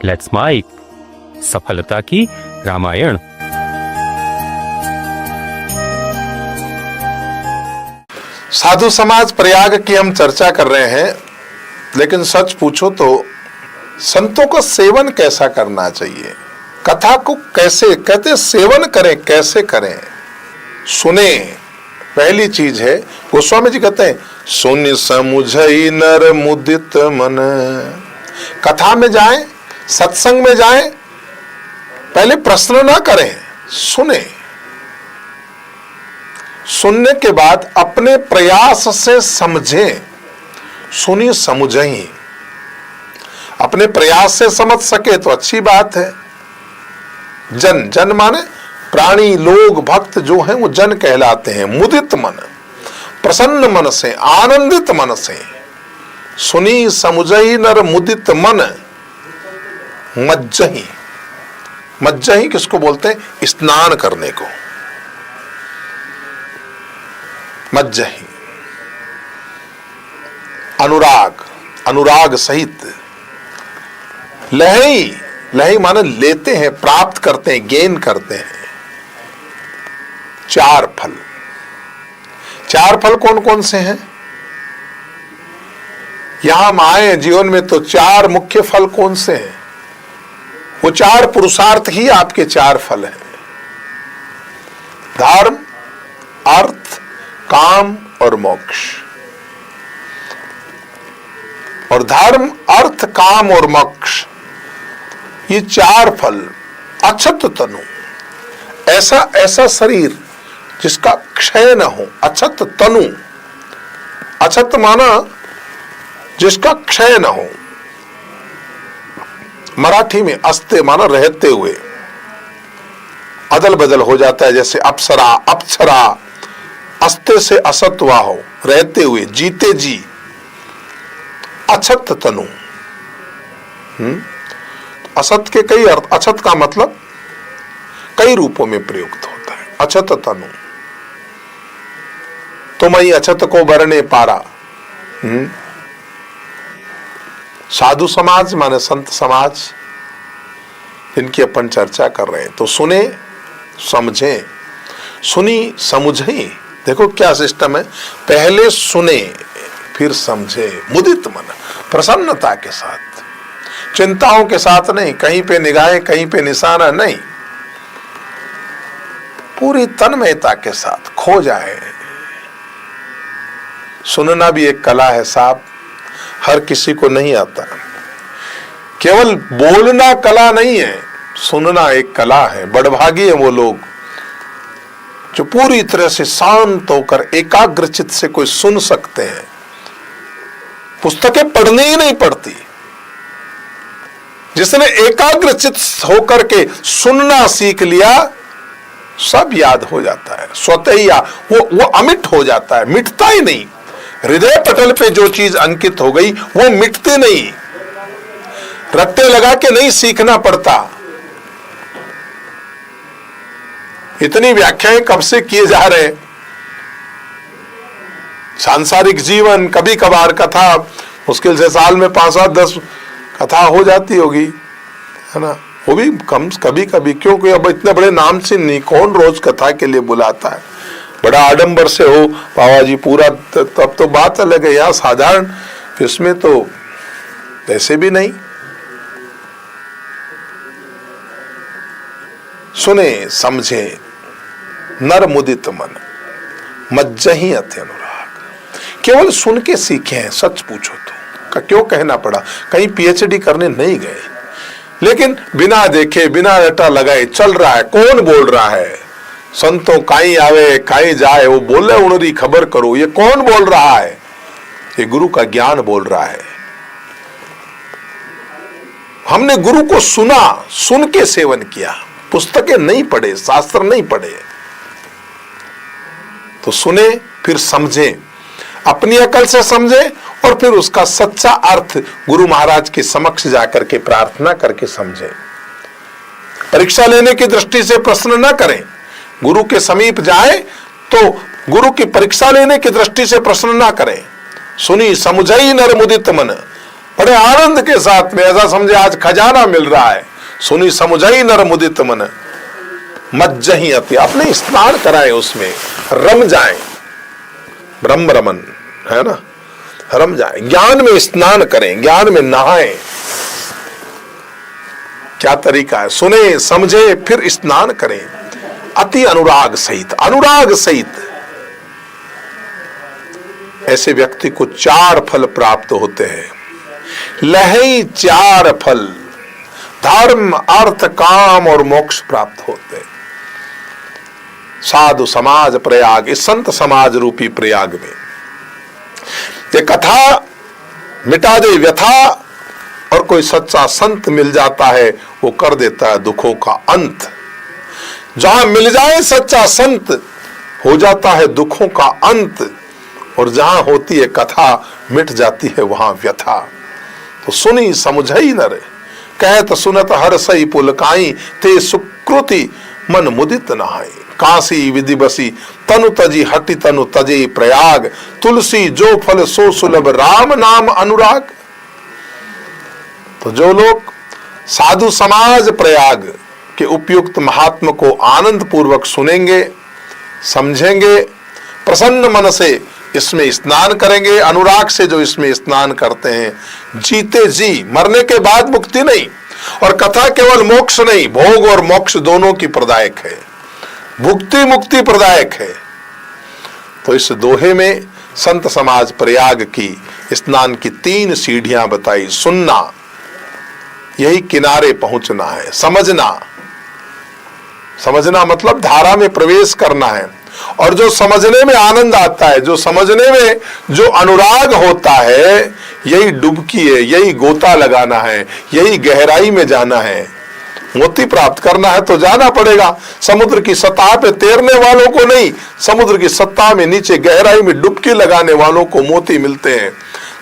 Let's mic सफलता की रामायण। साधु समाज प्रयाग की हम चर्चा कर रहे हैं, लेकिन सच पूछो तो संतों का सेवन कैसा करना चाहिए, कथा को कैसे कहते सेवन करें, कैसे करें, सुने। पहली चीज है, गोस्वामी जी कहते हैं सुन समुझई नर मुदित मन। कथा में जाएं, सत्संग में जाएं, पहले प्रश्न ना करें, सुने। सुनने के बाद अपने प्रयास से समझें। सुनी समुझई, अपने प्रयास से समझ सके तो अच्छी बात है। जन, जन माने प्राणी, लोग, भक्त जो हैं वो जन कहलाते हैं। मुदित मन, प्रसन्न मन से, आनंदित मन से। सुनी समुझई नर मुदित मन। मज्जही, मज्जही किसको बोलते हैं? स्नान करने को मज्जही। अनुराग, अनुराग सहित। लहई, लहई माने लेते हैं, प्राप्त करते हैं, गेन करते हैं। चार फल, चार फल कौन कौन से हैं? यहां हम आए जीवन में तो चार मुख्य फल कौन से हैं? वो चार पुरुषार्थ ही आपके चार फल हैं। धर्म, अर्थ, काम और मोक्ष। और धर्म, अर्थ, काम और मोक्ष, ये चार फल। अछत तनु, ऐसा ऐसा शरीर जिसका क्षय न हो। अछत तनु, अछत माना जिसका क्षय न हो। मराठी में अस्ते माना रहते हुए, अदल बदल हो जाता है, जैसे अप्सरा, अप्सरा। अस्ते से असत हुआ हो, रहते हुए, जीते जी। अछत तनु, असत के कई अर्थ। अछत का मतलब कई रूपों में प्रयुक्त होता है। अछत तनु, तुमई अछत को बरने पारा। साधु समाज माने संत समाज, जिनकी अपन चर्चा कर रहे हैं। तो सुने, समझें। सुनी समुझे, देखो क्या सिस्टम है। पहले सुने फिर समझे। मुदित मन, प्रसन्नता के साथ, चिंताओं के साथ नहीं, कहीं पे निगाहें, कहीं पे निशाना नहीं, पूरी तन्मयता के साथ खो जाए। सुनना भी एक कला है साहब, हर किसी को नहीं आता। केवल बोलना कला नहीं है, सुनना एक कला है। बड़भागी है वो लोग जो पूरी तरह से शांत होकर एकाग्रचित से कोई सुन सकते हैं। पुस्तकें पढ़नी ही नहीं पड़ती। जिसने एकाग्रचित होकर के सुनना सीख लिया, सब याद हो जाता है स्वतः ही। वो अमिट हो जाता है, मिटता ही नहीं। हृदय पटल पे जो चीज अंकित हो गई वो मिटती नहीं। रट्टे लगा के नहीं सीखना पड़ता। इतनी व्याख्याएं कब से किए जा रहे हैं। सांसारिक जीवन, कभी कभार कथा, मुश्किल से साल में 5-7-10 कथा हो जाती होगी, है ना। वो भी कम कभी कभी, क्योंकि अब इतने बड़े नाम से नहीं, कौन रोज कथा के लिए बुलाता है। बड़ा आडंबर से हो बाबा जी पूरा, तब तो बात अलग है। यहाँ साधारण, इसमें तो ऐसे भी नहीं। सुने समझे, नर मुदित मन, मज्जही अति अनुराग। केवल सुन के सीखे हैं, सच पूछो तो क्यों कहना पड़ा। कहीं पीएचडी करने नहीं गए, लेकिन बिना देखे, बिना रटा लगाए चल रहा है। कौन बोल रहा है? संतों काई आवे काई जाए, वो बोले उनरी खबर करो। ये कौन बोल रहा है? ये गुरु का ज्ञान बोल रहा है। हमने गुरु को सुना, सुन के सेवन किया। पुस्तकें नहीं पढ़े, शास्त्र नहीं पढ़े। तो सुने फिर समझे, अपनी अकल से समझे, और फिर उसका सच्चा अर्थ गुरु महाराज के समक्ष जाकर के प्रार्थना करके समझे। परीक्षा लेने की दृष्टि से प्रश्न न करें। गुरु के समीप जाए तो गुरु की परीक्षा लेने की दृष्टि से प्रश्न ना करें। सुनी समुझई नर मुदित मन, बड़े आनंद के साथ में, ऐसा समझे आज खजाना मिल रहा है। सुनी समुझई नर मुदित मन मज्जही अति, अपने स्नान कराएं, उसमें रम जाएं, ब्रह्म रमन है ना, रम जाएं, ज्ञान में स्नान करें, ज्ञान में नहाएं। क्या तरीका है, सुने समझे फिर स्नान करें, अति अनुराग सहित, अनुराग सहित। ऐसे व्यक्ति को 4 फल प्राप्त होते हैं, लहई 4 फल, धर्म अर्थ काम और मोक्ष प्राप्त होते हैं। साधु समाज प्रयाग, इस संत समाज रूपी प्रयाग में ये कथा मिटा दे व्यथा, और कोई सच्चा संत मिल जाता है, वो कर देता है दुखों का अंत। जहां मिल जाए सच्चा संत, हो जाता है दुखों का अंत, और जहां होती है कथा, मिट जाती है वहां व्यथा। तो सुनी समझई नर, कहत सुनत हर्षई पुलकाई, ते सुकृति मन मुदित नहाई। काशी विधि बसी तनु तजी, हटि तनु तजे प्रयाग, तुलसी जो फल सो सुलभ, राम नाम अनुराग। तो जो लोग साधु समाज प्रयाग के उपयुक्त महात्मा को आनंद पूर्वक सुनेंगे, समझेंगे, प्रसन्न मन से इसमें स्नान करेंगे, अनुराग से जो इसमें स्नान करते हैं, जीते जी, मरने के बाद मुक्ति नहीं। और कथा केवल मोक्ष नहीं, भोग और मोक्ष दोनों की प्रदायक है, भुक्ति मुक्ति प्रदायक है। तो इस दोहे में संत समाज प्रयाग की स्नान की 3 सीढ़ियां बताई। सुनना, यही किनारे पहुंचना है, समझना, समझना मतलब धारा में प्रवेश करना है, और जो समझने में आनंद आता है, जो समझने में जो अनुराग होता है, यही डुबकी है, यही गोता लगाना है, यही गहराई में जाना है। मोती प्राप्त करना है तो जाना पड़ेगा समुद्र की सतह पे, तैरने वालों को नहीं, समुद्र की सतह में नीचे गहराई में डुबकी लगाने वालों को मोती मिलते हैं।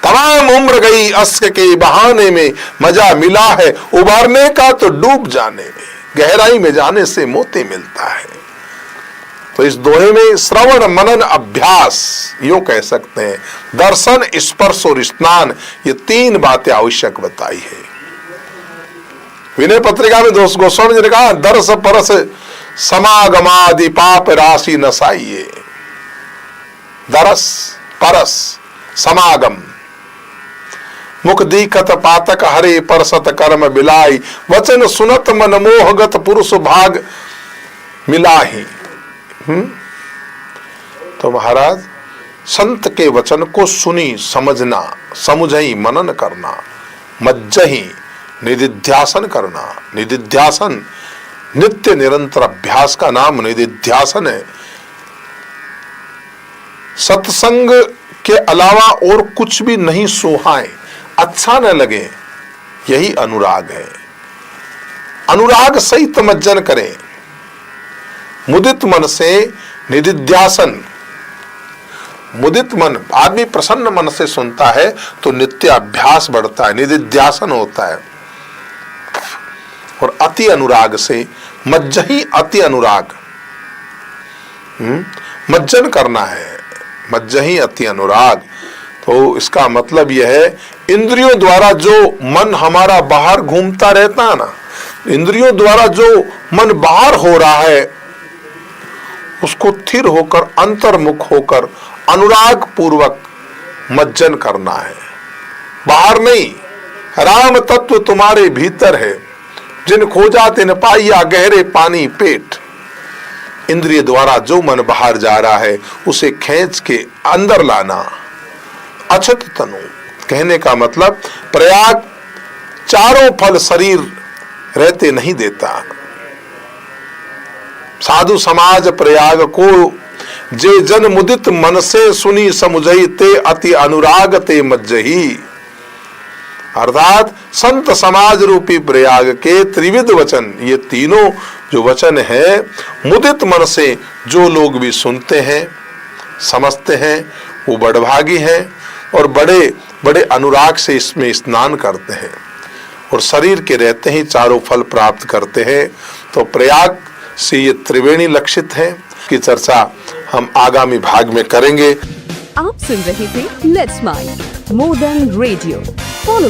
तमाम उम्र गई अश्क के बहाने में, मजा मिला है उबारने का तो डूब जाने में, गहराई में जाने से मोती मिलता है। तो इस दोहे में श्रवण मनन अभ्यास, यूं कह सकते हैं, दर्शन स्पर्श और स्नान, ये 3 बातें आवश्यक बताई है। विनय पत्रिका में गोस्वामी जी ने कहा, दर्श परस समागमादि पाप राशि नसाइए। दरस परस समागम, मुख दीखत पातक हरे परसत कर्म बिलाई, वचन सुनत मन मोहगत पुरुष भाग मिलाही। तो महाराज, संत के वचन को सुनी समझना, समझई मनन करना, मज्जही निदिध्यासन करना। निदिध्यासन नित्य निरंतर अभ्यास का नाम निदिध्यासन है। सत्संग के अलावा और कुछ भी नहीं सुहाए, अच्छा न लगे, यही अनुराग है। अनुराग सहित मज्जन करें, मुदित मन से निदिध्यासन। मुदित मन, आदमी प्रसन्न मन से सुनता है तो नित्य अभ्यास बढ़ता है, निदिध्यासन होता है। और अति अनुराग से, मज्जही अति अनुराग, मज्जन करना है, मज्जही अति अनुराग। तो इसका मतलब यह है, इंद्रियों द्वारा जो मन हमारा बाहर घूमता रहता है ना, इंद्रियों द्वारा जो मन बाहर हो रहा है, उसको स्थिर होकर, अंतर्मुख होकर अनुराग पूर्वक मज्जन करना है, बाहर नहीं। राम तत्व तुम्हारे भीतर है, जिन खोजा तिन पाइया गहरे पानी पेट। इंद्रिय द्वारा जो मन बाहर जा रहा है, उसे खींच के अंदर लाना। अछत तनु कहने का मतलब, प्रयाग चारों फल शरीर रहते नहीं देता। साधु समाज प्रयाग को जे जन मुदित मन से सुनी समुझई, ते अति अनुराग ते मज्जही। अर्थात संत समाज रूपी प्रयाग के त्रिविध वचन, ये तीनों जो वचन है, मुदित मन से जो लोग भी सुनते हैं, समझते हैं, वो बड़भागी हैं और बड़े बड़े अनुराग से इसमें स्नान करते हैं, और शरीर के रहते ही चारों फल प्राप्त करते हैं। तो प्रयाग से ये त्रिवेणी लक्षित है की चर्चा हम आगामी भाग में करेंगे। आप सुन रहे थे let's mind more than radio. Follow